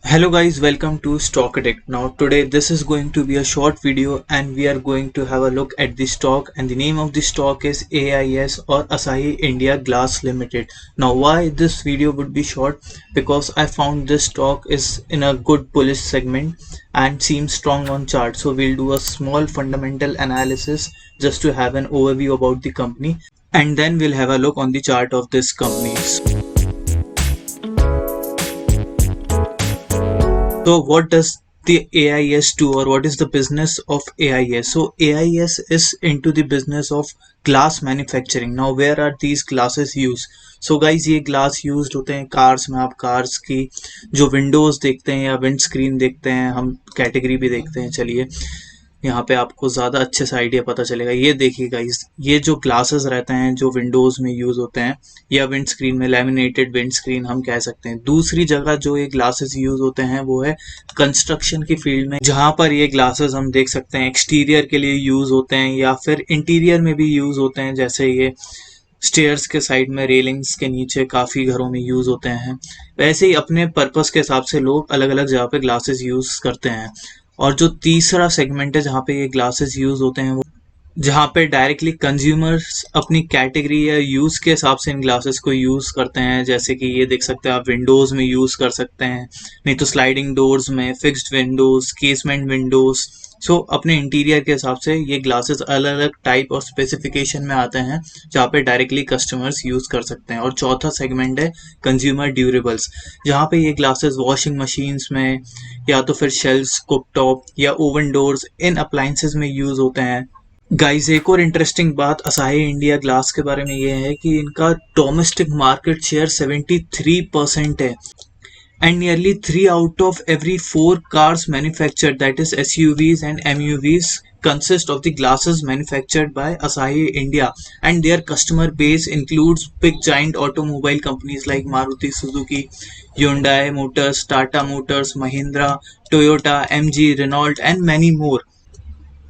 Hello guys, welcome to Stock Addict. Now today this is going to be a short video and we are going to have a look at the stock, and the name of the stock is AIS or Asahi India Glass Limited. Now why this video would be short? Because I found this stock is in a good bullish segment and seems strong on chart. So we'll do a small fundamental analysis just to have an overview about the company, and then we'll have a look on the chart of this company. So what does the AIS do, or what is the business of AIS? So AIS is into the business of glass manufacturing. Now where are these glasses used? So guys, ये glass used होते हैं cars में. आप cars की जो Windows देखते हैं या विंड स्क्रीन देखते हैं, हम कैटेगरी भी देखते हैं. चलिए यहाँ पे आपको ज़्यादा अच्छे से आइडिया पता चलेगा. ये देखिए गाइस, ये जो ग्लासेस रहते हैं जो विंडोज़ में यूज़ होते हैं या विंड स्क्रीन में, लैमिनेटेड विंड स्क्रीन हम कह सकते हैं. दूसरी जगह जो ये ग्लासेस यूज़ होते हैं वो है कंस्ट्रक्शन की फील्ड में, जहाँ पर ये ग्लासेस हम देख सकते हैं एक्सटीरियर के लिए यूज़ होते हैं या फिर इंटीरियर में भी यूज़ होते हैं. जैसे ये स्टेयर्स के साइड में, रेलिंग्स के नीचे काफ़ी घरों में यूज़ होते हैं. वैसे ही अपने पर्पस के हिसाब से लोग अलग अलग जगह पे ग्लासेस यूज़ करते हैं. और जो तीसरा सेगमेंट है जहाँ पे ये ग्लासेस यूज़ होते हैं, वो जहाँ पे डायरेक्टली कंज्यूमर्स अपनी कैटेगरी या यूज़ के हिसाब से इन ग्लासेस को यूज़ करते हैं. जैसे कि ये देख सकते हैं आप, विंडोज़ में यूज़ कर सकते हैं, नहीं तो स्लाइडिंग डोर्स में, फिक्स्ड विंडोज़, केसमेंट विंडोज़. सो अपने इंटीरियर के हिसाब से ये ग्लासेस अलग अलग टाइप और स्पेसिफिकेशन में आते हैं जहाँ पे डायरेक्टली कस्टमर्स यूज़ कर सकते हैं. और चौथा सेगमेंट है कंज्यूमर ड्यूरेबल्स, जहाँ पे ये ग्लासेस वॉशिंग मशीन्स में या तो फिर शेल्फ्स, कुकटॉप या ओवन डोर्स, इन अप्लाइंसेस में यूज़ होते हैं. गाइस, एक और इंटरेस्टिंग बात असाही इंडिया ग्लास के बारे में ये है कि इनका डोमेस्टिक मार्केट शेयर 73% है, and nearly 3 out of every 4 cars manufactured, that is SUVs and MUVs, consist of the glasses manufactured by Asahi India, and their customer base includes big giant automobile companies like Maruti Suzuki, Hyundai Motors, Tata Motors, Mahindra, Toyota, MG, Renault, and many more.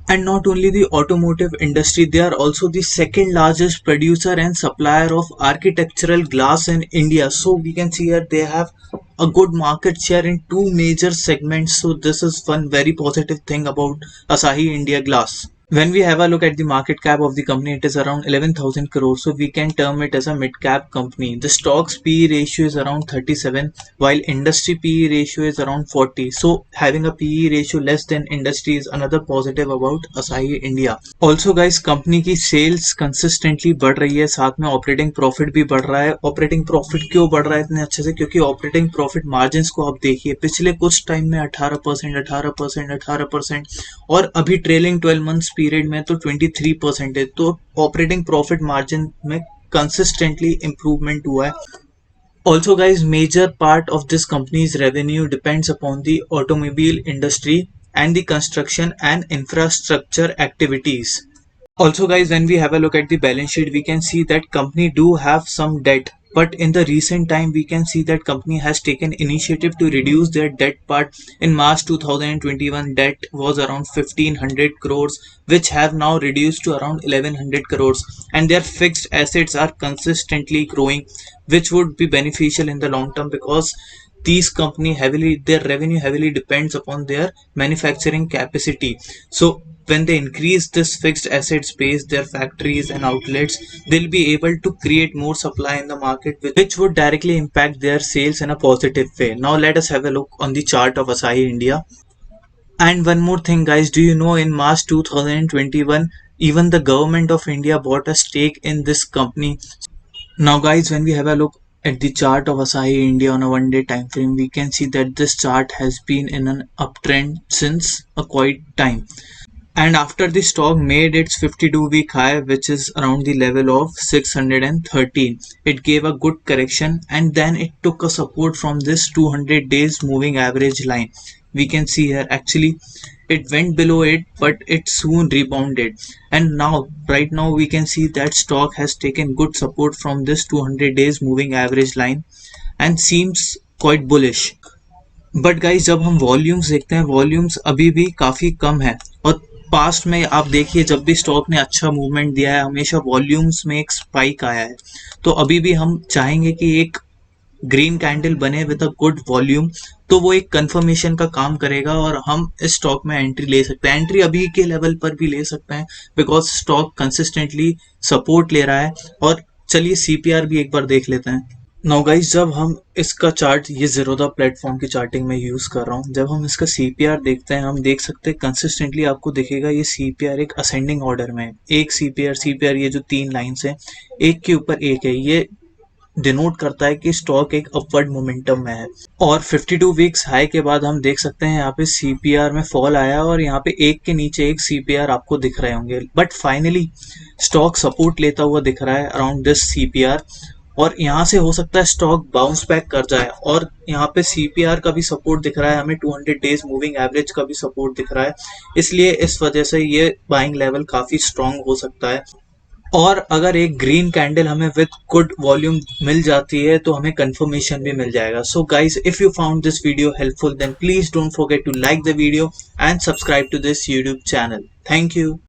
And not only the automotive industry, they are also the second largest producer and supplier of architectural glass in India. So we can see here they have a good market share in two major segments. So this is one very positive thing about Asahi India Glass. When we have a look at the market cap of the company, it is around 11,000 crores, so we can term it as a mid-cap company. The stock's PE ratio is around 37, while industry PE ratio is around 40. So having a PE ratio less than industry is another positive about Asahi India. Also guys, company की sales consistently बढ़ रही है, साथ में operating profit भी बढ़ रहा है. ऑपरेटिंग प्रॉफिट क्यों बढ़ रहा है इतने अच्छे से? क्योंकि ऑपरेटिंग प्रॉफिट मार्जिन को आप देखिए, पिछले कुछ टाइम में 18%, 18%, 18%, और अभी ट्रेलिंग 12 मंथ्स पीरियड में तो 23% है. तो ऑपरेटिंग प्रॉफिट मार्जिन में कंसिस्टेंटली इम्प्रूवमेंट हुआ है. Also guys, major part of this company's revenue depends upon the automobile industry and the construction and infrastructure activities. Also guys, when we have a look at the balance sheet, we can see that company do have some debt, but in the recent time we can see that company has taken initiative to reduce their debt part. In March 2021, debt was around 1500 crores, which have now reduced to around 1100 crores, and their fixed assets are consistently growing, which would be beneficial in the long term because these company heavily, their revenue heavily depends upon their manufacturing capacity. So when they increase this fixed asset space, their factories and outlets, they'll be able to create more supply in the market, which would directly impact their sales in a positive way. Now let us have a look on the chart of Asahi India. And one more thing guys, do you know in March 2021, even the government of India bought a stake in this company. Now guys, when we have a look at the chart of Asahi India on a 1-day time frame, we can see that this chart has been in an uptrend since a quite time. And after the stock made its 52-week high, which is around the level of 613, it gave a good correction and then it took a support from this 200 days moving average line. We can see here actually it went below it, but it soon rebounded, and now right now we can see that stock has taken good support from this 200 days moving average line and seems quite bullish. But guys, जब हम volumes देखते हैं, volumes अभी भी काफ़ी कम है. और past में आप देखिए, जब भी स्टॉक ने अच्छा मूवमेंट दिया है, हमेशा वॉल्यूम्स में एक स्पाइक आया है. तो अभी भी हम चाहेंगे कि एक ग्रीन कैंडल बने विद अ गुड वॉल्यूम, तो वो एक कंफर्मेशन का काम करेगा और हम इस स्टॉक में एंट्री ले सकते हैं। एंट्री अभी के लेवल पर भी ले सकते हैं बिकॉज स्टॉक कंसिस्टेंटली सपोर्ट ले रहा है। और चलिए सीपीआर भी एक बार देख लेते हैं। नाउ गाइस, जब हम इसका चार्ट, ये ज़ीरोधा प्लेटफॉर्म की चार्टिंग में यूज़ कर रहा हूँ, जब हम इसका सीपीआर देखते हैं, हम देख सकते हैं कंसिस्टेंटली आपको दिखेगा ये सीपीआर एक असेंडिंग ऑर्डर में है। एक सीपीआर ये जो 3 लाइंस हैं, एक के ऊपर एक है, ये डिनोट करता है कि स्टॉक एक अपवर्ड मोमेंटम में है। और 52 वीक्स हाई के बाद हम देख सकते हैं यहाँ पे सीपीआर में फॉल आया और यहाँ पे एक के नीचे एक सीपीआर आपको दिख रहे होंगे, बट फाइनली स्टॉक सपोर्ट लेता हुआ दिख रहा है अराउंड दिस सीपीआर। और यहाँ से हो सकता है स्टॉक बाउंस बैक कर जाए। और यहाँ पे सीपीआर का भी सपोर्ट दिख रहा है हमें, 200 डेज मूविंग एवरेज का भी सपोर्ट दिख रहा है, इसलिए इस वजह से ये बाइंग लेवल काफ़ी स्ट्रांग हो सकता है। और अगर एक ग्रीन कैंडल हमें विद गुड वॉल्यूम मिल जाती है तो हमें कंफर्मेशन भी मिल जाएगा। So guys, if you found this video helpful, then please don't forget to like the video and subscribe to this YouTube channel. Thank you.